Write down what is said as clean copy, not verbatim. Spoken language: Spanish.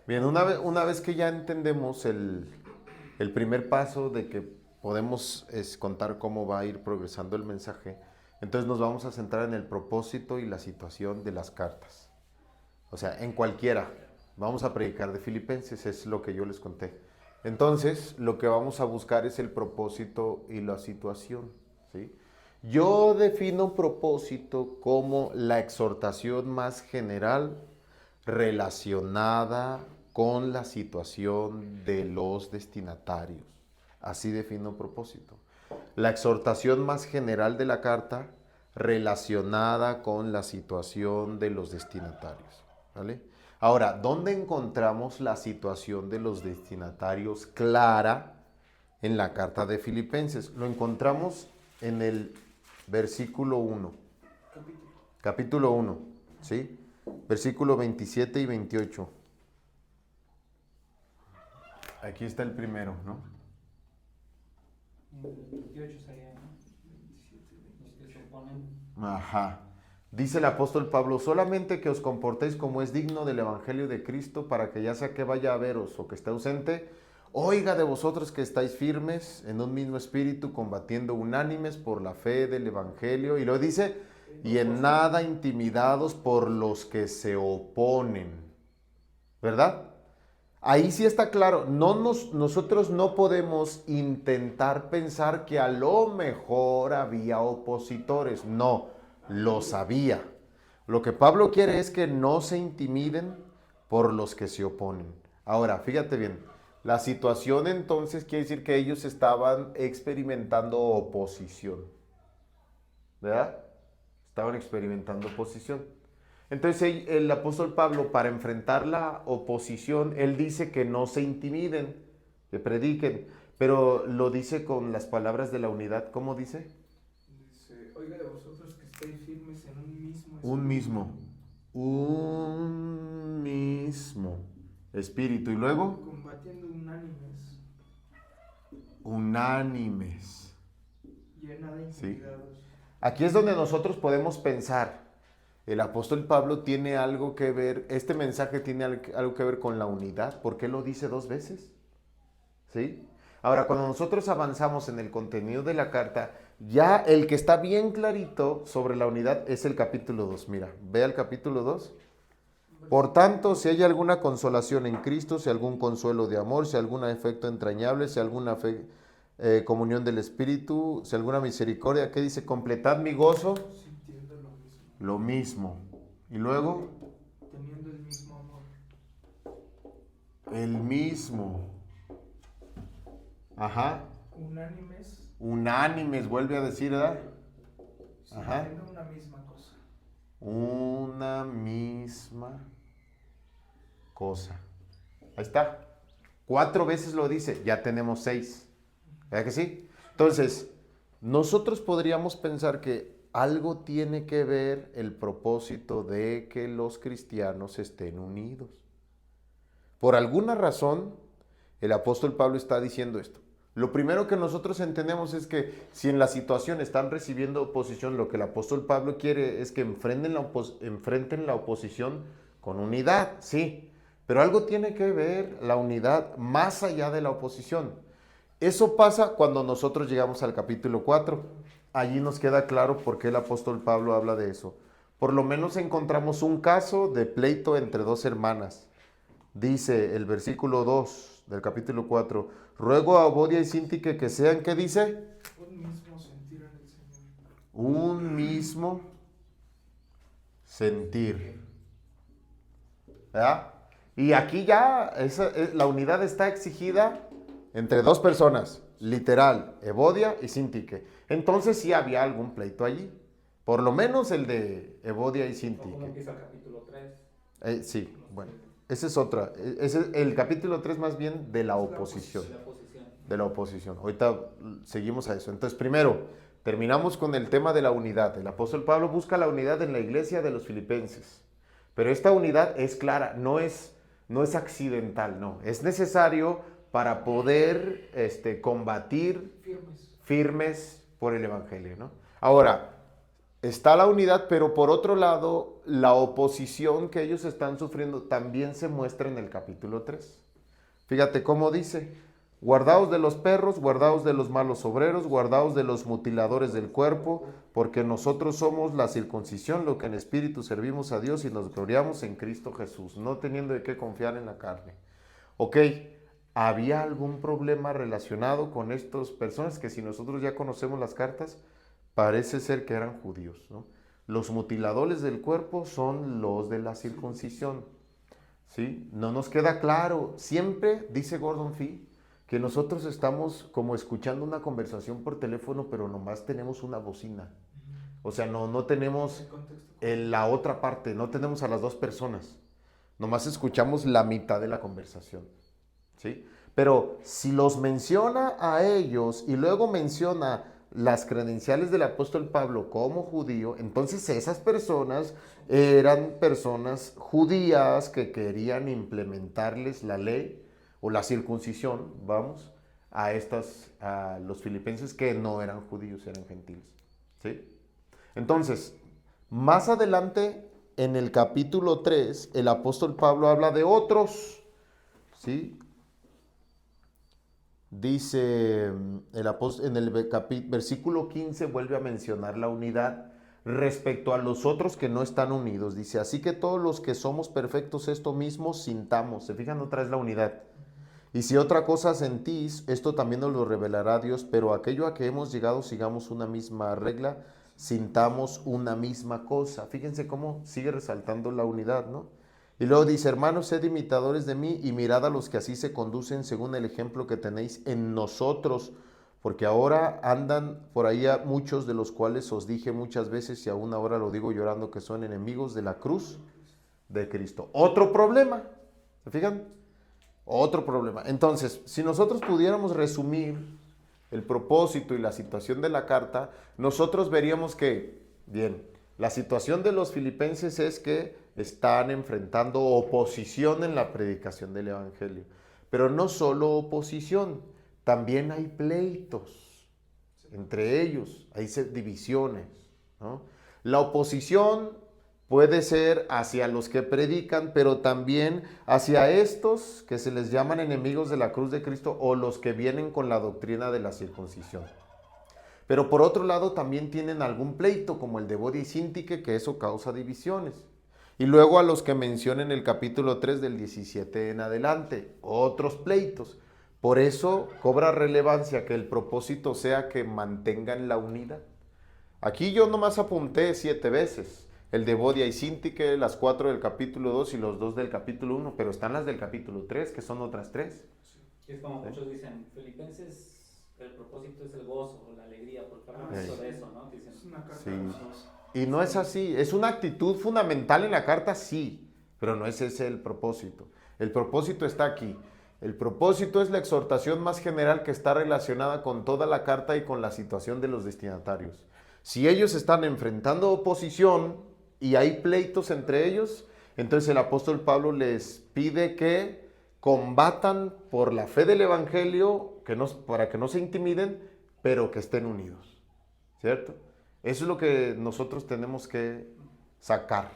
Bien, una vez que ya entendemos el primer paso de que podemos contar cómo va a ir progresando el mensaje, entonces nos vamos a centrar en el propósito y la situación de las cartas. O sea, en cualquiera. Vamos a predicar de Filipenses, es lo que yo les conté. Entonces, lo que vamos a buscar es el propósito y la situación, ¿sí? Yo defino propósito como la exhortación más general relacionada con la situación de los destinatarios. Así defino propósito. La exhortación más general de la carta relacionada con la situación de los destinatarios. ¿Vale? Ahora, ¿dónde encontramos la situación de los destinatarios clara en la carta de Filipenses? Lo encontramos en el versículo 1. Capítulo 1, ¿sí? Versículo 27 y 28. Aquí está el primero, ¿no? El 28 sería, ¿no? 27, 28. Ajá. Dice el apóstol Pablo, solamente que os comportéis como es digno del evangelio de Cristo, para que ya sea que vaya a veros o que esté ausente, oiga de vosotros que estáis firmes en un mismo espíritu, combatiendo unánimes por la fe del evangelio. Y lo dice, y en nada intimidados por los que se oponen. ¿Verdad? Ahí sí está claro, nosotros no podemos intentar pensar que a lo mejor había opositores. No, los había. Lo que Pablo quiere es que no se intimiden por los que se oponen. Ahora, fíjate bien, la situación entonces quiere decir que ellos estaban experimentando oposición, ¿verdad? Estaban experimentando oposición. Entonces el apóstol Pablo, para enfrentar la oposición, él dice que no se intimiden, que prediquen, pero lo dice con las palabras de la unidad. ¿Cómo dice? Dice, oiga de vosotros que estáis firmes en un mismo espíritu. Un mismo espíritu. Y luego, combatiendo unánimes unánimes. y en nada ¿Sí? intimidados. Aquí es donde nosotros podemos pensar. El apóstol Pablo tiene algo que ver, este mensaje tiene algo que ver con la unidad. ¿Por qué lo dice dos veces? ¿Sí? Ahora, cuando nosotros avanzamos en el contenido de la carta, ya el que está bien clarito sobre la unidad es el capítulo 2. Mira, ve al capítulo 2. Por tanto, si hay alguna consolación en Cristo, si algún consuelo de amor, si algún afecto entrañable, si alguna comunión del Espíritu, si alguna misericordia, ¿qué dice? Completad mi gozo. Sintiendo lo mismo. Lo mismo. Y luego, teniendo el mismo amor. el mismo. Ajá. Unánimes. Unánimes, vuelve a decir, ¿verdad? Ajá. Sintiendo una misma cosa. Una misma cosa. Ahí está. 4 veces lo dice, ya tenemos 6. ¿Verdad que sí? Entonces, nosotros podríamos pensar que algo tiene que ver el propósito de que los cristianos estén unidos. Por alguna razón, el apóstol Pablo está diciendo esto. Lo primero que nosotros entendemos es que si en la situación están recibiendo oposición, lo que el apóstol Pablo quiere es que enfrenten la oposición con unidad, sí. Pero algo tiene que ver la unidad más allá de la oposición. Eso pasa cuando nosotros llegamos al capítulo 4. Allí nos queda claro por qué el apóstol Pablo habla de eso. Por lo menos encontramos un caso de pleito entre dos hermanas. Dice el versículo 2 del capítulo 4, ruego a Obodia y Síntique que sean, ¿qué dice? Un mismo sentir en el Señor. Un mismo sentir. ¿Verdad? Y aquí ya la unidad está exigida entre dos personas, literal, Evodia y Síntique. Entonces sí había algún pleito allí. Por lo menos el de Evodia y ¿Cómo Síntique. empieza el capítulo 3? Sí, bueno. Esa es otra. Ese es el capítulo 3 más bien de la oposición. De la oposición. De la oposición. Ahorita seguimos a eso. Entonces, primero, terminamos con el tema de la unidad. El apóstol Pablo busca la unidad en la iglesia de los filipenses. Pero esta unidad es clara, no es accidental, no. Es necesario para poder combatir Firmes. firmes por el evangelio, ¿no? Ahora, está la unidad, pero por otro lado, la oposición que ellos están sufriendo también se muestra en el capítulo 3. Fíjate cómo dice: guardaos de los perros, guardaos de los malos obreros, guardaos de los mutiladores del cuerpo, porque nosotros somos la circuncisión, lo que en espíritu servimos a Dios y nos gloriamos en Cristo Jesús, no teniendo de qué confiar en la carne. Ok, ¿había algún problema relacionado con estas personas que, si nosotros ya conocemos las cartas, parece ser que eran judíos, ¿no? Los mutiladores del cuerpo son los de la circuncisión, ¿sí? No nos queda claro. Siempre dice Gordon Fee que nosotros estamos como escuchando una conversación por teléfono, pero nomás tenemos una bocina. O sea, no tenemos la otra parte, no tenemos a las dos personas. Nomás escuchamos la mitad de la conversación, ¿sí? Pero si los menciona a ellos y luego menciona las credenciales del apóstol Pablo como judío, entonces esas personas eran personas judías que querían implementarles la ley o la circuncisión, vamos, a los filipenses que no eran judíos, eran gentiles, ¿sí? Entonces, más adelante en el capítulo 3, el apóstol Pablo habla de otros, ¿sí? Dice el apóstol, en el versículo 15 vuelve a mencionar la unidad respecto a los otros que no están unidos. Dice: así que todos los que somos perfectos esto mismo sintamos. Se fijan otra vez la unidad. Y si otra cosa sentís, esto también nos lo revelará Dios, pero aquello a que hemos llegado sigamos una misma regla, sintamos una misma cosa. Fíjense cómo sigue resaltando la unidad, ¿no? Y luego dice: hermanos, sed imitadores de mí y mirad a los que así se conducen según el ejemplo que tenéis en nosotros, porque ahora andan por ahí muchos de los cuales os dije muchas veces y aún ahora lo digo llorando, que son enemigos de la cruz de Cristo. Otro problema, ¿se fijan? Otro problema. Entonces, si nosotros pudiéramos resumir el propósito y la situación de la carta, nosotros veríamos que, bien, la situación de los filipenses es que están enfrentando oposición en la predicación del evangelio. Pero no solo oposición, también hay pleitos entre ellos, hay divisiones, ¿no? La oposición puede ser hacia los que predican, pero también hacia estos que se les llaman enemigos de la cruz de Cristo o los que vienen con la doctrina de la circuncisión. Pero por otro lado también tienen algún pleito, como el de Bodia y Sintique, que eso causa divisiones. Y luego a los que menciona en el capítulo 3 del 17 en adelante, otros pleitos. Por eso cobra relevancia que el propósito sea que mantengan la unidad. Aquí yo nomás apunté 7 veces. El de Bodia y Sintique, las 4 del capítulo 2 y los 2 del capítulo 1, pero están las del capítulo 3, que son otras 3. Es como muchos dicen, Filipenses, el propósito es el gozo, la alegría, porque hablan mucho de eso, ¿no? Dicen, Es una carta Sí. gozosa. Y no es así, es una actitud fundamental en la carta, sí, pero no es ese el propósito. El propósito está aquí. El propósito es la exhortación más general que está relacionada con toda la carta y con la situación de los destinatarios. Si ellos están enfrentando oposición y hay pleitos entre ellos, entonces el apóstol Pablo les pide que combatan por la fe del evangelio, para que no se intimiden, pero que estén unidos, ¿cierto? Eso es lo que nosotros tenemos que sacar.